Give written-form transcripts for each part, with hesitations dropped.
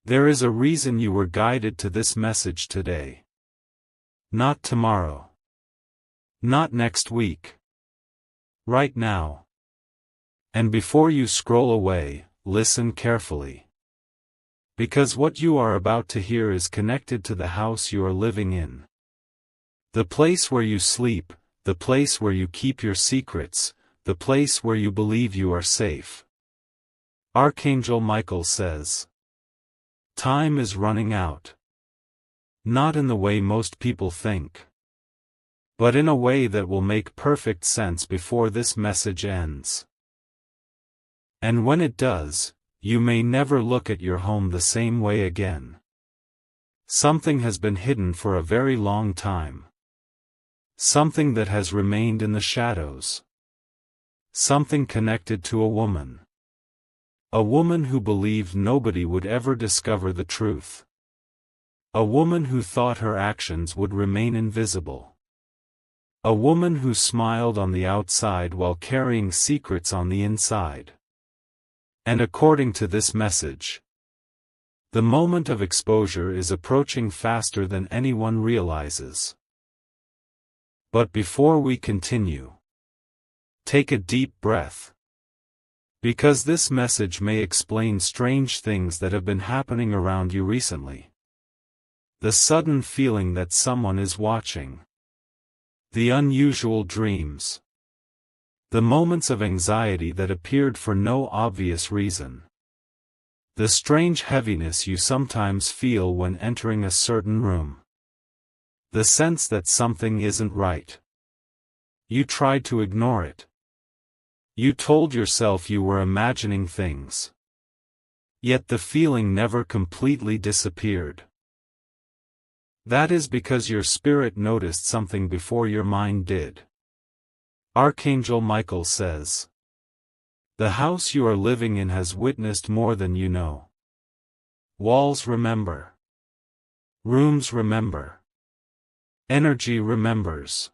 There is a reason you were guided to this message today. Not tomorrow. Not next week. Right now. And before you scroll away, listen carefully. Because what you are about to hear is connected to the house you are living in. The place where you sleep, the place where you keep your secrets, the place where you believe you are safe. Archangel Michael says, time is running out. Not in the way most people think, but in a way that will make perfect sense before this message ends. And when it does, you may never look at your home the same way again. Something has been hidden for a very long time. Something that has remained in the shadows. Something connected to a woman. A woman who believed nobody would ever discover the truth. A woman who thought her actions would remain invisible. A woman who smiled on the outside while carrying secrets on the inside. And according to this message, the moment of exposure is approaching faster than anyone realizes. But before we continue, take a deep breath. Because this message may explain strange things that have been happening around you recently. The sudden feeling that someone is watching. The unusual dreams. The moments of anxiety that appeared for no obvious reason. The strange heaviness you sometimes feel when entering a certain room. The sense that something isn't right. You tried to ignore it. You told yourself you were imagining things. Yet the feeling never completely disappeared. That is because your spirit noticed something before your mind did. Archangel Michael says, the house you are living in has witnessed more than you know. Walls remember. Rooms remember. Energy remembers.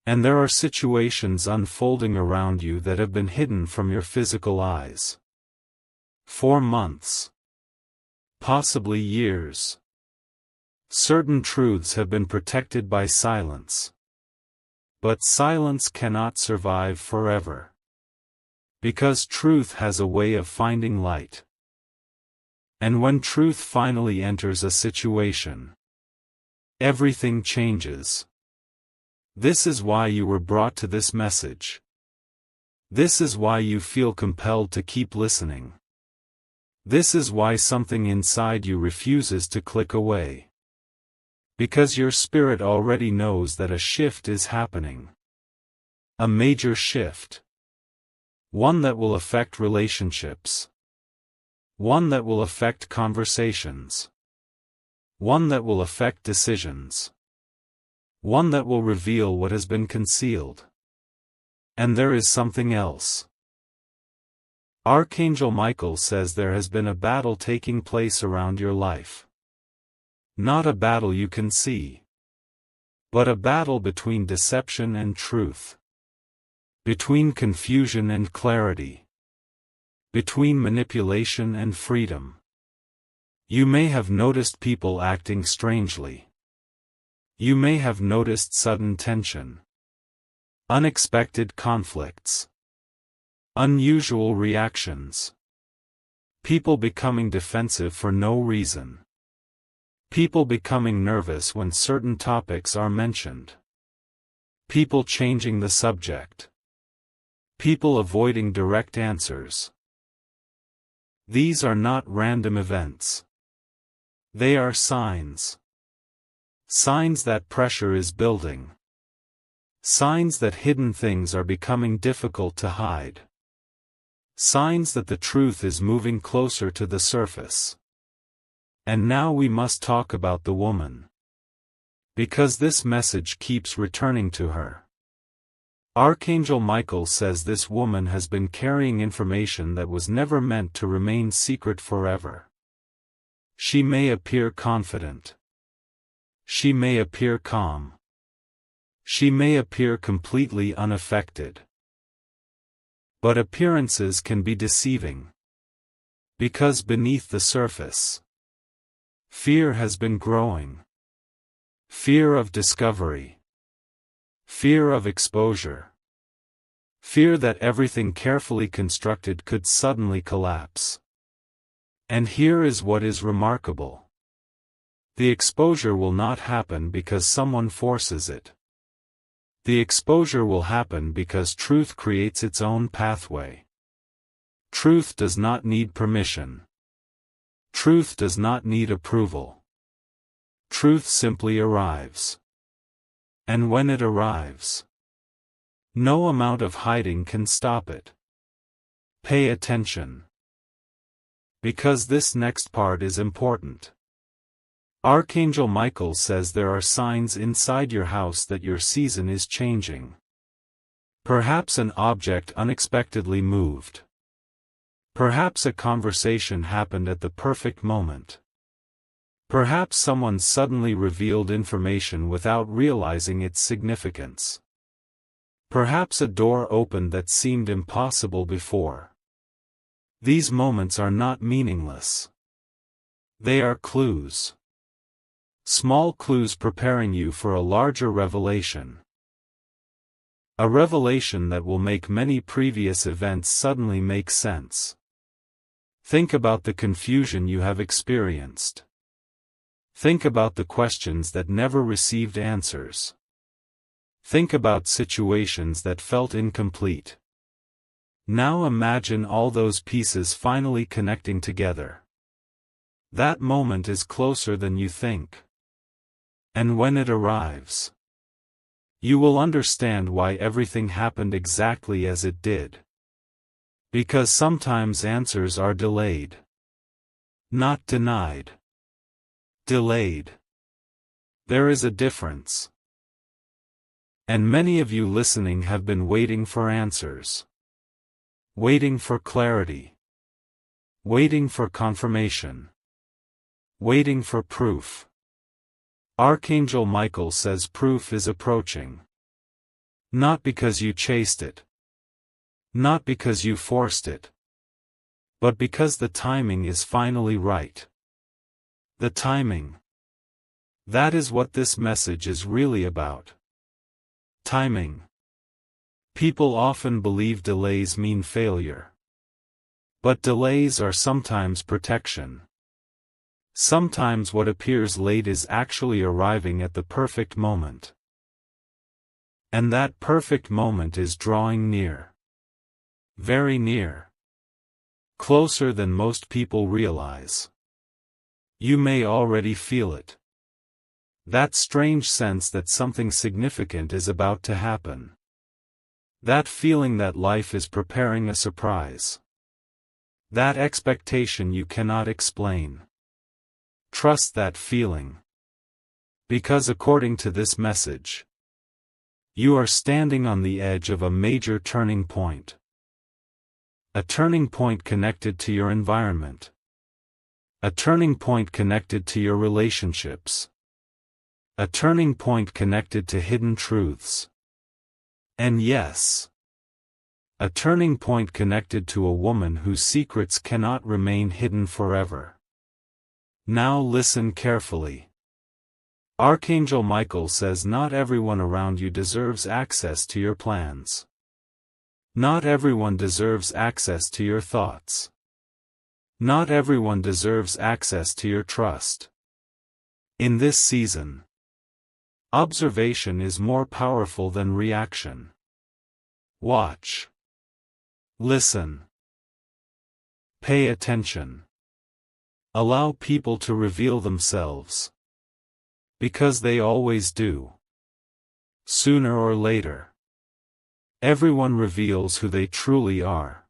And there are situations unfolding around you that have been hidden from your physical eyes. For months. Possibly years. Certain truths have been protected by silence. But silence cannot survive forever. Because truth has a way of finding light. And when truth finally enters a situation, everything changes. This is why you were brought to this message. This is why you feel compelled to keep listening. This is why something inside you refuses to click away. Because your spirit already knows that a shift is happening. A major shift. One that will affect relationships. One that will affect conversations. One that will affect decisions. One that will reveal what has been concealed. And there is something else. Archangel Michael says there has been a battle taking place around your life. Not a battle you can see. But a battle between deception and truth. Between confusion and clarity. Between manipulation and freedom. You may have noticed people acting strangely. You may have noticed sudden tension. Unexpected conflicts. Unusual reactions. People becoming defensive for no reason. People becoming nervous when certain topics are mentioned. People changing the subject. People avoiding direct answers. These are not random events. They are signs. Signs that pressure is building. Signs that hidden things are becoming difficult to hide. Signs that the truth is moving closer to the surface. And now we must talk about the woman. Because this message keeps returning to her. Archangel Michael says this woman has been carrying information that was never meant to remain secret forever. She may appear confident. She may appear calm. She may appear completely unaffected. But appearances can be deceiving. Because beneath the surface, fear has been growing. Fear of discovery. Fear of exposure. Fear that everything carefully constructed could suddenly collapse. And here is what is remarkable. The exposure will not happen because someone forces it. The exposure will happen because truth creates its own pathway. Truth does not need permission. Truth does not need approval. Truth simply arrives. And when it arrives, no amount of hiding can stop it. Pay attention. Because this next part is important. Archangel Michael says there are signs inside your house that your season is changing. Perhaps an object unexpectedly moved. Perhaps a conversation happened at the perfect moment. Perhaps someone suddenly revealed information without realizing its significance. Perhaps a door opened that seemed impossible before. These moments are not meaningless. They are clues. Small clues preparing you for a larger revelation. A revelation that will make many previous events suddenly make sense. Think about the confusion you have experienced. Think about the questions that never received answers. Think about situations that felt incomplete. Now imagine all those pieces finally connecting together. That moment is closer than you think. And when it arrives, you will understand why everything happened exactly as it did. Because sometimes answers are delayed. Not denied. Delayed. There is a difference. And many of you listening have been waiting for answers. Waiting for clarity. Waiting for confirmation. Waiting for proof. Archangel Michael says proof is approaching. Not because you chased it. Not because you forced it. But because the timing is finally right. The timing. That is what this message is really about. Timing. People often believe delays mean failure. But delays are sometimes protection. Sometimes what appears late is actually arriving at the perfect moment. And that perfect moment is drawing near. Very near. Closer than most people realize. You may already feel it. That strange sense that something significant is about to happen. That feeling that life is preparing a surprise. That expectation you cannot explain. Trust that feeling. Because according to this message, you are standing on the edge of a major turning point. A turning point connected to your environment. A turning point connected to your relationships. A turning point connected to hidden truths. And yes, a turning point connected to a woman whose secrets cannot remain hidden forever. Now listen carefully. Archangel Michael says not everyone around you deserves access to your plans. Not everyone deserves access to your thoughts. Not everyone deserves access to your trust. In this season, observation is more powerful than reaction. Watch. Listen. Pay attention. Allow people to reveal themselves. Because they always do. Sooner or later. Everyone reveals who they truly are.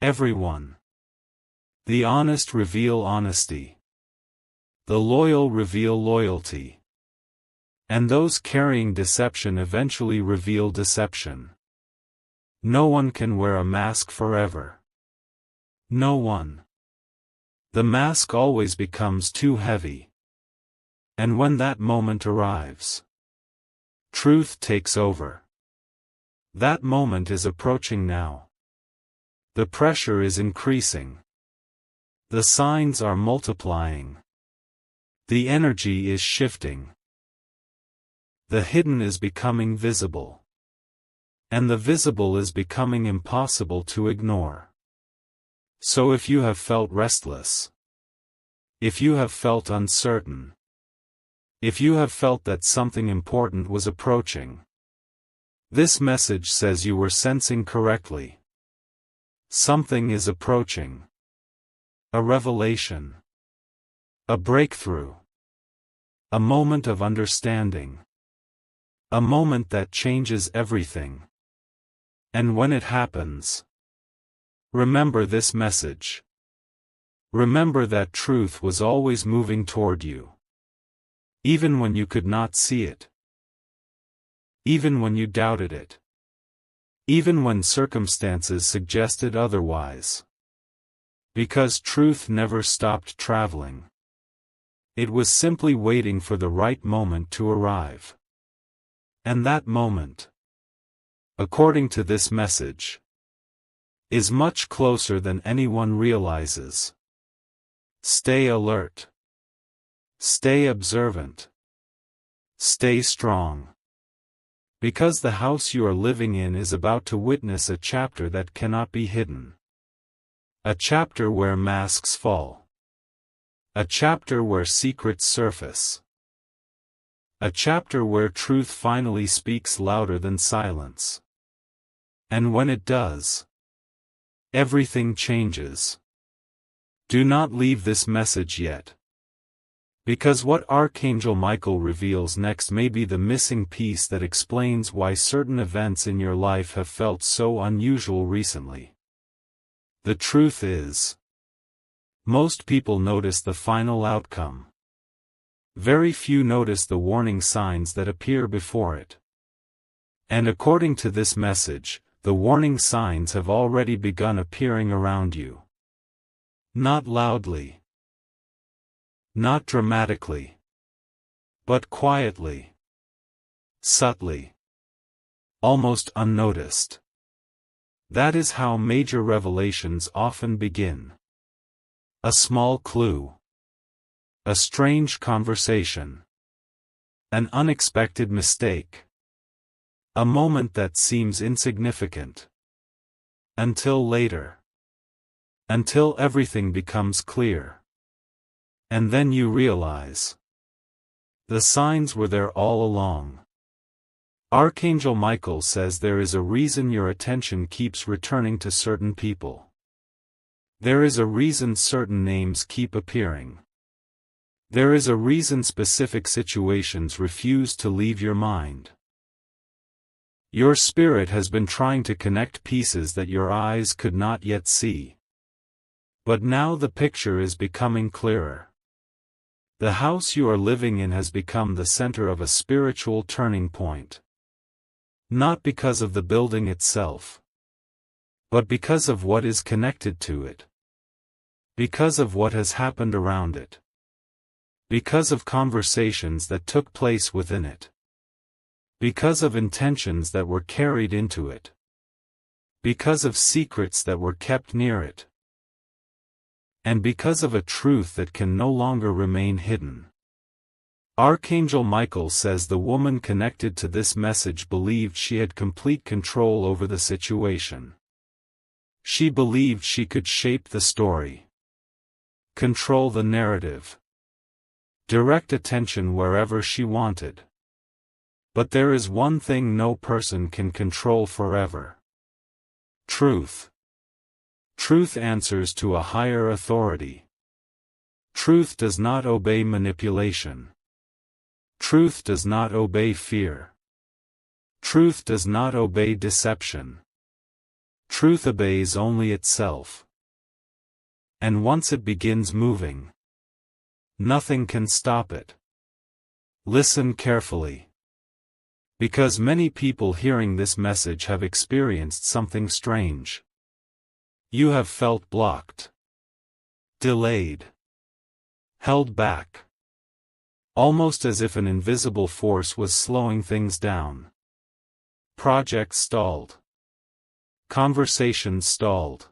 Everyone. The honest reveal honesty. The loyal reveal loyalty. And those carrying deception eventually reveal deception. No one can wear a mask forever. No one. The mask always becomes too heavy. And when that moment arrives, truth takes over. That moment is approaching now. The pressure is increasing. The signs are multiplying. The energy is shifting. The hidden is becoming visible. And the visible is becoming impossible to ignore. So if you have felt restless, if you have felt uncertain, if you have felt that something important was approaching, this message says you were sensing correctly. Something is approaching. A revelation. A breakthrough. A moment of understanding. A moment that changes everything. And when it happens, remember this message. Remember that truth was always moving toward you. Even when you could not see it. Even when you doubted it. Even when circumstances suggested otherwise. Because truth never stopped traveling. It was simply waiting for the right moment to arrive. And that moment, according to this message, is much closer than anyone realizes. Stay alert. Stay observant. Stay strong. Because the house you are living in is about to witness a chapter that cannot be hidden. A chapter where masks fall. A chapter where secrets surface. A chapter where truth finally speaks louder than silence. And when it does, everything changes. Do not leave this message yet. Because what Archangel Michael reveals next may be the missing piece that explains why certain events in your life have felt so unusual recently. The truth is, most people notice the final outcome. Very few notice the warning signs that appear before it. And according to this message, the warning signs have already begun appearing around you. Not loudly. Not dramatically. But quietly. Subtly. Almost unnoticed. That is how major revelations often begin. A small clue. A strange conversation. An unexpected mistake. A moment that seems insignificant. Until later. Until everything becomes clear. And then you realize. The signs were there all along. Archangel Michael says there is a reason your attention keeps returning to certain people. There is a reason certain names keep appearing. There is a reason specific situations refuse to leave your mind. Your spirit has been trying to connect pieces that your eyes could not yet see. But now the picture is becoming clearer. The house you are living in has become the center of a spiritual turning point. Not because of the building itself, but because of what is connected to it. Because of what has happened around it. Because of conversations that took place within it. Because of intentions that were carried into it. Because of secrets that were kept near it. And because of a truth that can no longer remain hidden. Archangel Michael says the woman connected to this message believed she had complete control over the situation. She believed she could shape the story. Control the narrative. Direct attention wherever she wanted. But there is one thing no person can control forever. Truth. Truth answers to a higher authority. Truth does not obey manipulation. Truth does not obey fear. Truth does not obey deception. Truth obeys only itself. And once it begins moving, nothing can stop it. Listen carefully. Because many people hearing this message have experienced something strange. You have felt blocked. Delayed. Held back. Almost as if an invisible force was slowing things down. Projects stalled. Conversations stalled.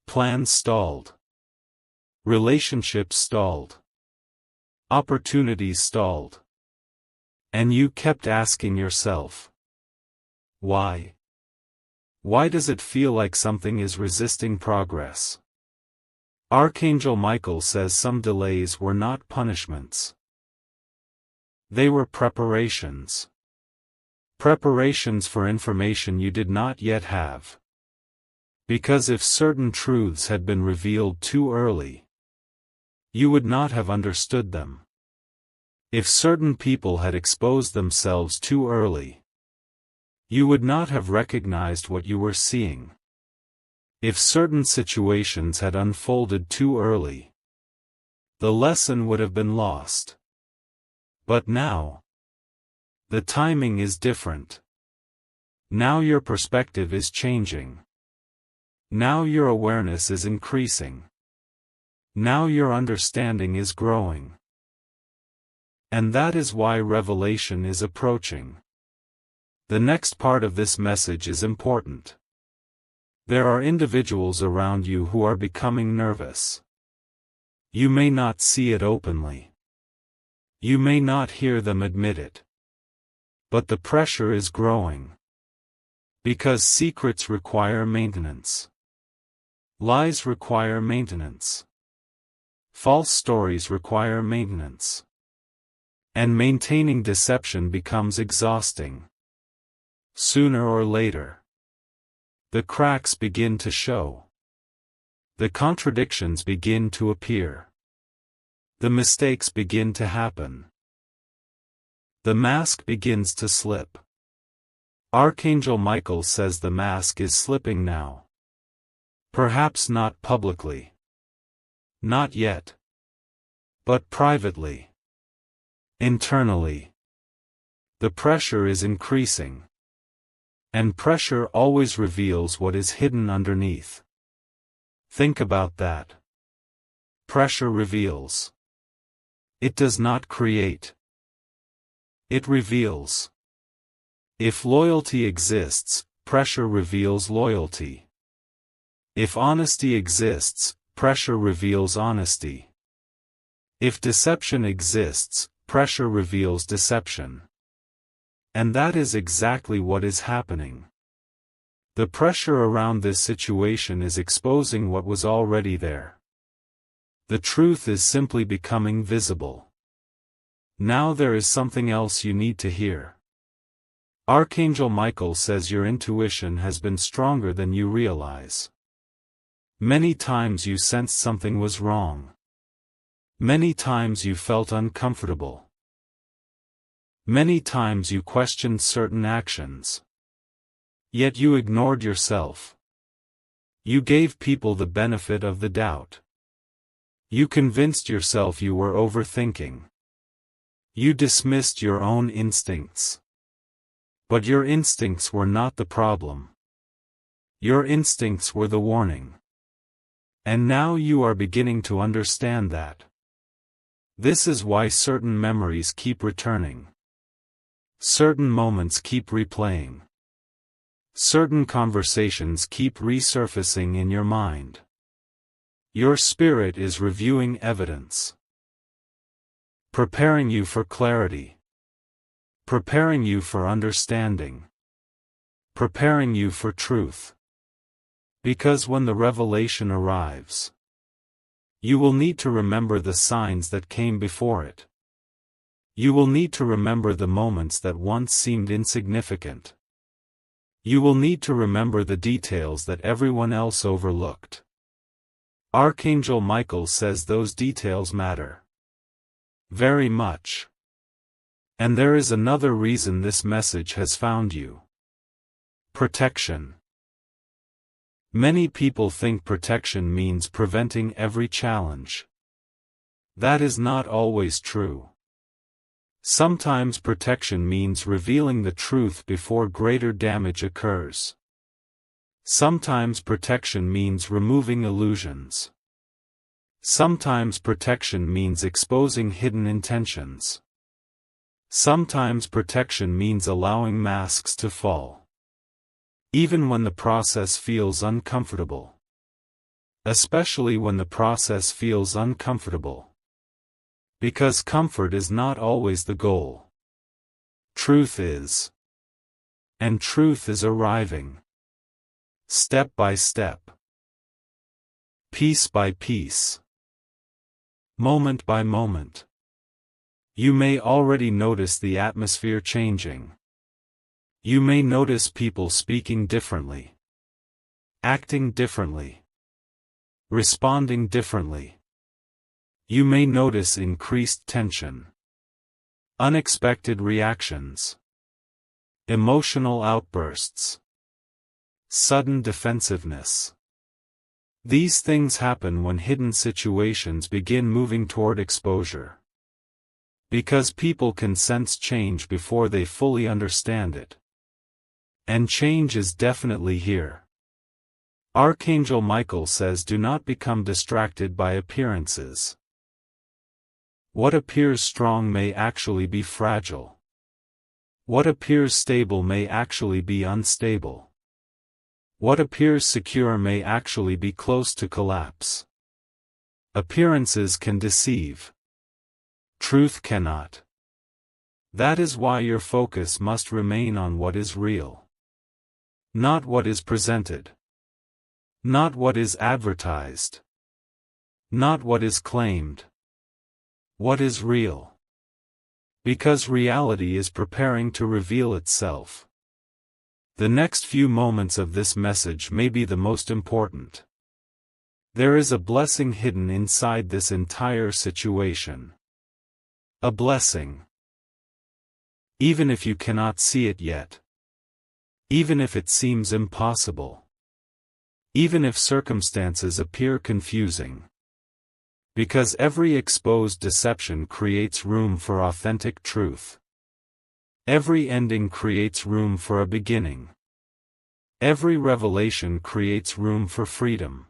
Plans stalled. Relationships stalled. Opportunities stalled. And you kept asking yourself, why? Why does it feel like something is resisting progress? Archangel Michael says some delays were not punishments. They were preparations. Preparations for information you did not yet have. Because if certain truths had been revealed too early, you would not have understood them. If certain people had exposed themselves too early, you would not have recognized what you were seeing. If certain situations had unfolded too early, the lesson would have been lost. But now, the timing is different. Now your perspective is changing. Now your awareness is increasing. Now your understanding is growing. And that is why revelation is approaching. The next part of this message is important. There are individuals around you who are becoming nervous. You may not see it openly. You may not hear them admit it. But the pressure is growing. Because secrets require maintenance. Lies require maintenance. False stories require maintenance. And maintaining deception becomes exhausting. Sooner or later, the cracks begin to show. The contradictions begin to appear. The mistakes begin to happen. The mask begins to slip. Archangel Michael says the mask is slipping now. Perhaps not publicly. Not yet. But privately. Internally. The pressure is increasing. And pressure always reveals what is hidden underneath. Think about that. Pressure reveals. It does not create. It reveals. If loyalty exists, pressure reveals loyalty. If honesty exists, pressure reveals honesty. If deception exists, pressure reveals deception. And that is exactly what is happening. The pressure around this situation is exposing what was already there. The truth is simply becoming visible. Now there is something else you need to hear. Archangel Michael says your intuition has been stronger than you realize. Many times you sensed something was wrong. Many times you felt uncomfortable. Many times you questioned certain actions. Yet you ignored yourself. You gave people the benefit of the doubt. You convinced yourself you were overthinking. You dismissed your own instincts. But your instincts were not the problem. Your instincts were the warning. And now you are beginning to understand that. This is why certain memories keep returning. Certain moments keep replaying. Certain conversations keep resurfacing in your mind. Your spirit is reviewing evidence. Preparing you for clarity. Preparing you for understanding. Preparing you for truth. Because when the revelation arrives, you will need to remember the signs that came before it. You will need to remember the moments that once seemed insignificant. You will need to remember the details that everyone else overlooked. Archangel Michael says those details matter. Very much. And there is another reason this message has found you. Protection. Many people think protection means preventing every challenge. That is not always true. Sometimes protection means revealing the truth before greater damage occurs. Sometimes protection means removing illusions. Sometimes protection means exposing hidden intentions. Sometimes protection means allowing masks to fall. Even when the process feels uncomfortable. especially when the process feels uncomfortable. Because comfort is not always the goal. Truth is. And truth is arriving. Step by step. Piece by piece. Moment by moment. You may already notice the atmosphere changing. You may notice people speaking differently. Acting differently. Responding differently. You may notice increased tension. Unexpected reactions. Emotional outbursts. Sudden defensiveness. These things happen when hidden situations begin moving toward exposure. Because people can sense change before they fully understand it. And change is definitely here. Archangel Michael says, do not become distracted by appearances. What appears strong may actually be fragile. What appears stable may actually be unstable. What appears secure may actually be close to collapse. Appearances can deceive. Truth cannot. That is why your focus must remain on what is real. Not what is presented. Not what is advertised. Not what is claimed. What is real. Because reality is preparing to reveal itself. The next few moments of this message may be the most important. There is a blessing hidden inside this entire situation. A blessing. Even if you cannot see it yet. Even if it seems impossible. Even if circumstances appear confusing. Because every exposed deception creates room for authentic truth. Every ending creates room for a beginning. Every revelation creates room for freedom.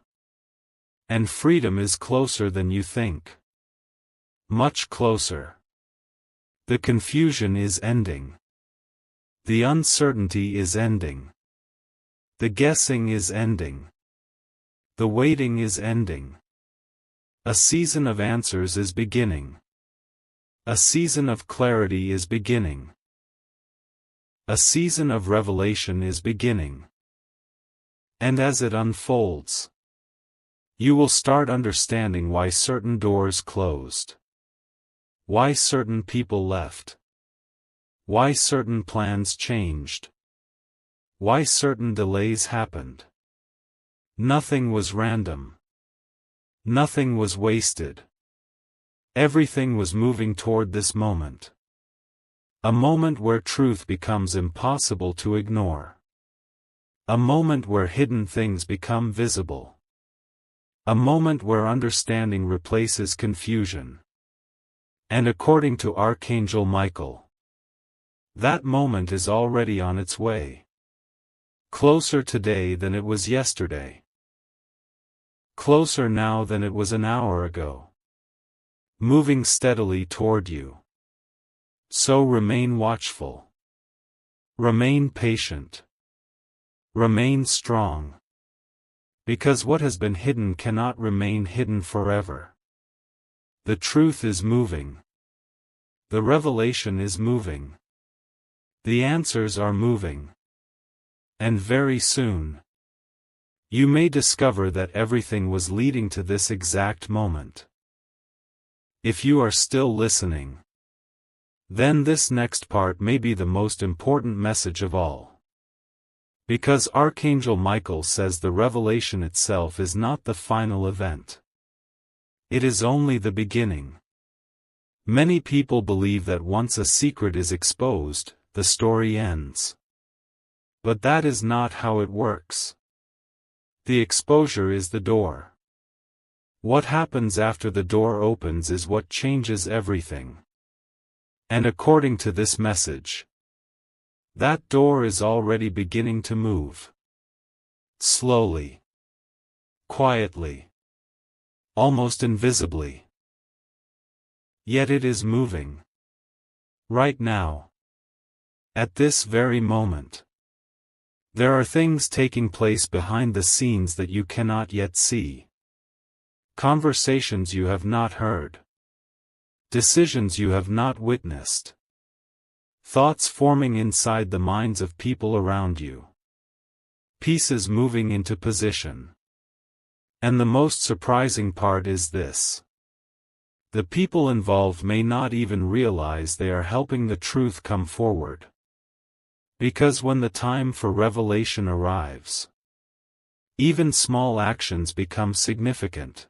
And freedom is closer than you think. Much closer. The confusion is ending. The uncertainty is ending. The guessing is ending. The waiting is ending. A season of answers is beginning. A season of clarity is beginning. A season of revelation is beginning. And as it unfolds, you will start understanding why certain doors closed. Why certain people left. Why certain plans changed. Why certain delays happened. Nothing was random. Nothing was wasted. Everything was moving toward this moment. A moment where truth becomes impossible to ignore. A moment where hidden things become visible. A moment where understanding replaces confusion. And according to Archangel Michael, that moment is already on its way. Closer today than it was yesterday. Closer now than it was an hour ago. Moving steadily toward you. So remain watchful. Remain patient. Remain strong. Because what has been hidden cannot remain hidden forever. The truth is moving. The revelation is moving. The answers are moving. And very soon, you may discover that everything was leading to this exact moment. If you are still listening, then this next part may be the most important message of all. Because Archangel Michael says the revelation itself is not the final event. It is only the beginning. Many people believe that once a secret is exposed, the story ends. But that is not how it works. The exposure is the door. What happens after the door opens is what changes everything. And according to this message, that door is already beginning to move. Slowly. Quietly. Almost invisibly. Yet it is moving. Right now. At this very moment. There are things taking place behind the scenes that you cannot yet see. conversations you have not heard, decisions you have not witnessed, thoughts forming inside the minds of people around you, pieces moving into position. And the most surprising part is this: the people involved may not even realize they are helping the truth come forward. Because when the time for revelation arrives, even small actions become significant.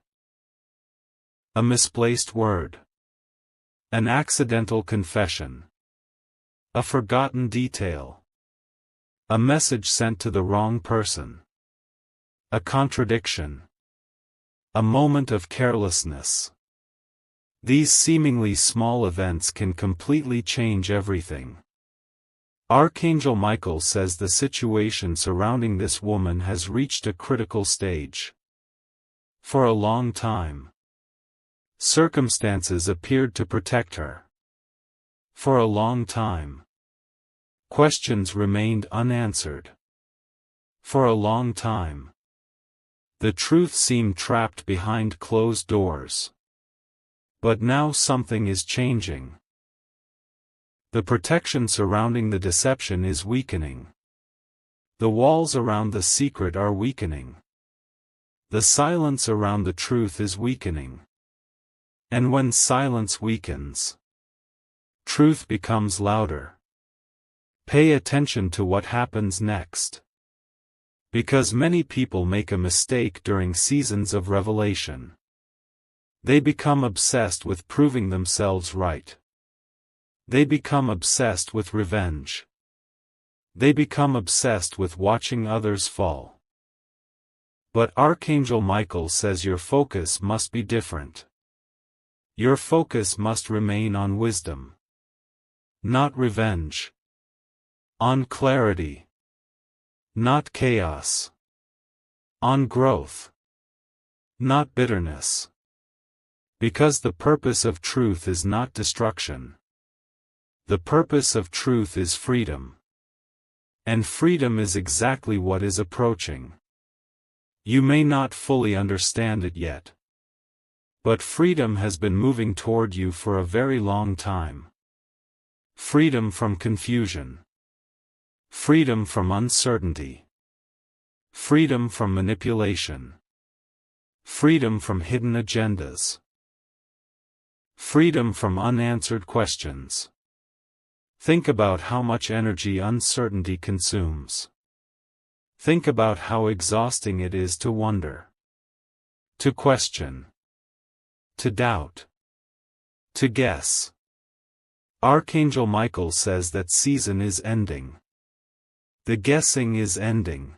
A misplaced word, an accidental confession, a forgotten detail, a message sent to the wrong person, a contradiction, a moment of carelessness. These seemingly small events can completely change everything. Archangel Michael says the situation surrounding this woman has reached a critical stage. For a long time, circumstances appeared to protect her. For a long time, questions remained unanswered. For a long time, the truth seemed trapped behind closed doors. But now something is changing. The protection surrounding the deception is weakening. The walls around the secret are weakening. The silence around the truth is weakening. And when silence weakens, truth becomes louder. Pay attention to what happens next. Because many people make a mistake during seasons of revelation. They become obsessed with proving themselves right. They become obsessed with revenge. They become obsessed with watching others fall. But Archangel Michael says your focus must be different. Your focus must remain on wisdom. Not revenge. On clarity. Not chaos. On growth. Not bitterness. Because the purpose of truth is not destruction. The purpose of truth is freedom. And freedom is exactly what is approaching. You may not fully understand it yet. But freedom has been moving toward you for a very long time. Freedom from confusion. Freedom from uncertainty. Freedom from manipulation. Freedom from hidden agendas. Freedom from unanswered questions. Think about how much energy uncertainty consumes. Think about how exhausting it is to wonder. To question. To doubt. To guess. Archangel Michael says that season is ending. The guessing is ending.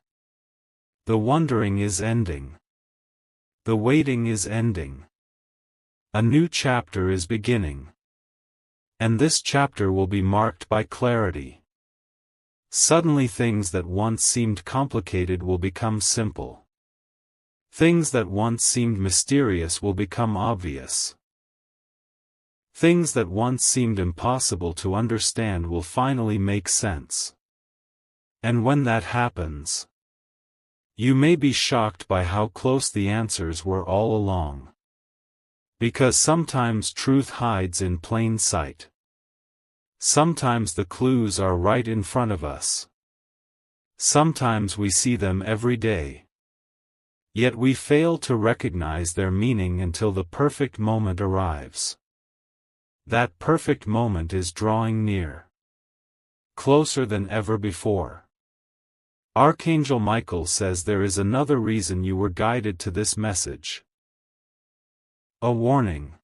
The wondering is ending. The waiting is ending. A new chapter is beginning. And this chapter will be marked by clarity. Suddenly things that once seemed complicated will become simple. Things that once seemed mysterious will become obvious. Things that once seemed impossible to understand will finally make sense. And when that happens, you may be shocked by how close the answers were all along. Because sometimes truth hides in plain sight. Sometimes the clues are right in front of us. Sometimes we see them every day. Yet we fail to recognize their meaning until the perfect moment arrives. That perfect moment is drawing near. Closer than ever before. Archangel Michael says there is another reason you were guided to this message. A warning.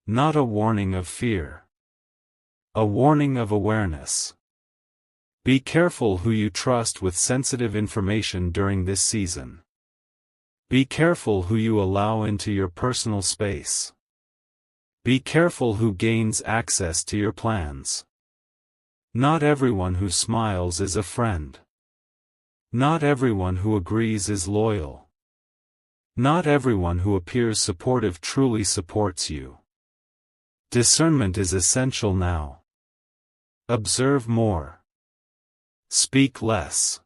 Not a warning of fear. A warning of awareness. Be careful who you trust with sensitive information during this season. Be careful who you allow into your personal space. Be careful who gains access to your plans. Not everyone who smiles is a friend. Not everyone who agrees is loyal. Not everyone who appears supportive truly supports you. Discernment is essential now. Observe more. Speak less.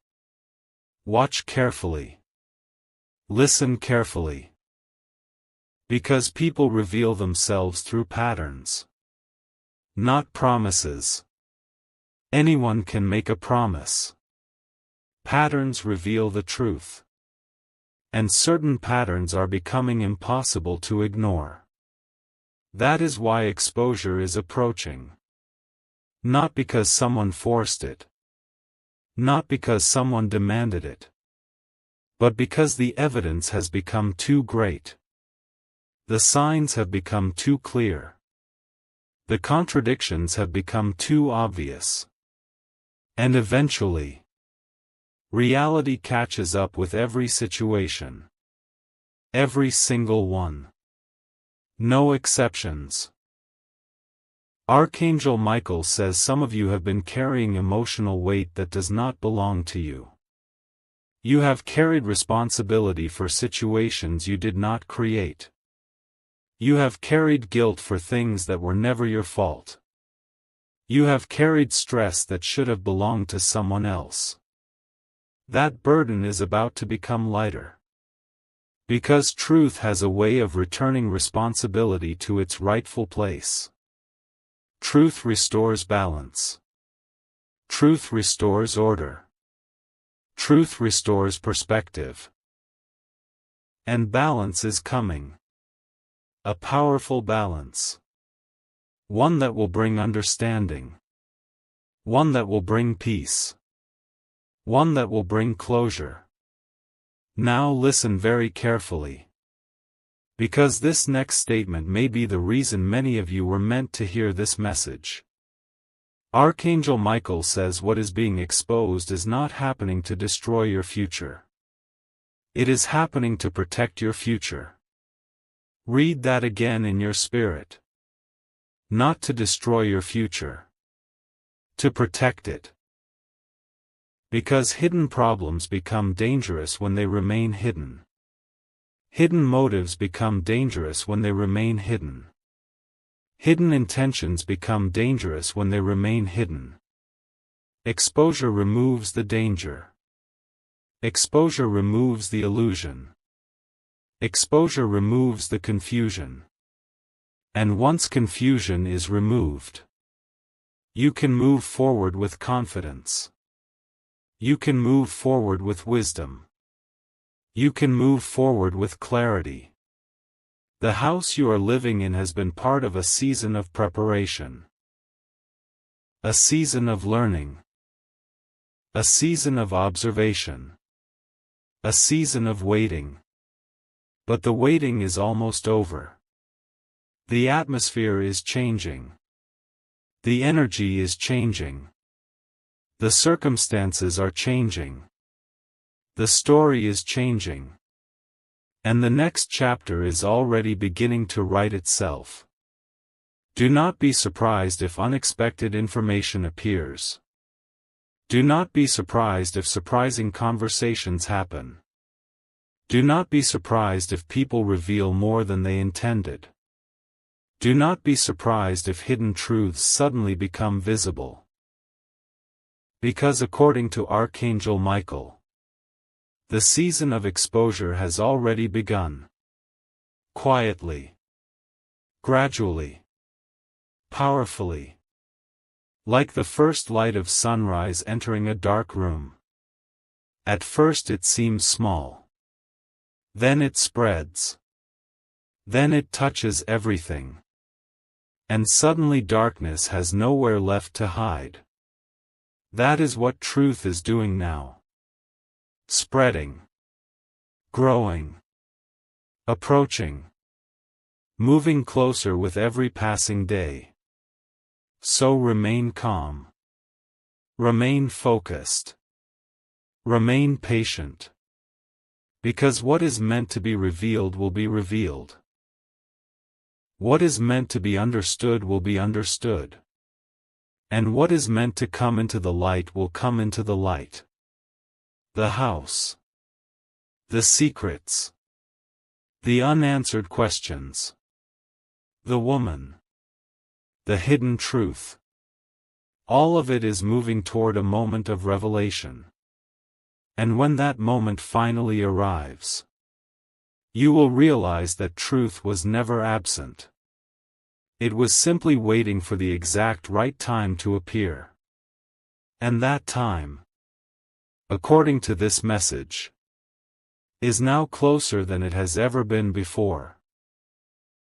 Watch carefully. Listen carefully. Because people reveal themselves through patterns, not promises. Anyone can make a promise. Patterns reveal the truth. And certain patterns are becoming impossible to ignore. That is why exposure is approaching. Not because someone forced it. Not because someone demanded it. But because the evidence has become too great. The signs have become too clear. The contradictions have become too obvious. And eventually, reality catches up with every situation. Every single one. No exceptions. Archangel Michael says some of you have been carrying emotional weight that does not belong to you. You have carried responsibility for situations you did not create. You have carried guilt for things that were never your fault. You have carried stress that should have belonged to someone else. That burden is about to become lighter. Because truth has a way of returning responsibility to its rightful place. Truth restores balance. Truth restores order. Truth restores perspective. And balance is coming. A powerful balance. One that will bring understanding. One that will bring peace. One that will bring closure. Now listen very carefully. Because this next statement may be the reason many of you were meant to hear this message. Archangel Michael says what is being exposed is not happening to destroy your future. It is happening to protect your future. Read that again in your spirit. Not to destroy your future. To protect it. Because hidden problems become dangerous when they remain hidden. Hidden motives become dangerous when they remain hidden. Hidden intentions become dangerous when they remain hidden. Exposure removes the danger. Exposure removes the illusion. Exposure removes the confusion. And once confusion is removed, you can move forward with confidence. You can move forward with wisdom. You can move forward with clarity. The house you are living in has been part of a season of preparation. A season of learning. A season of observation. A season of waiting. But the waiting is almost over. The atmosphere is changing. The energy is changing. The circumstances are changing. The story is changing. And the next chapter is already beginning to write itself. Do not be surprised if unexpected information appears. Do not be surprised if surprising conversations happen. Do not be surprised if people reveal more than they intended. Do not be surprised if hidden truths suddenly become visible. Because according to Archangel Michael, the season of exposure has already begun. Quietly. Gradually. Powerfully. Like the first light of sunrise entering a dark room. At first it seems small. Then it spreads. Then it touches everything. And suddenly darkness has nowhere left to hide. That is what truth is doing now. Spreading. Growing. Approaching. Moving closer with every passing day. So remain calm. Remain focused. Remain patient. Because what is meant to be revealed will be revealed. What is meant to be understood will be understood. And what is meant to come into the light will come into the light. The house. The secrets. The unanswered questions. The woman. The hidden truth. All of it is moving toward a moment of revelation. And when that moment finally arrives, You will realize that truth was never absent. It was simply waiting for the exact right time to appear. And that time, according to this message, is now closer than it has ever been before.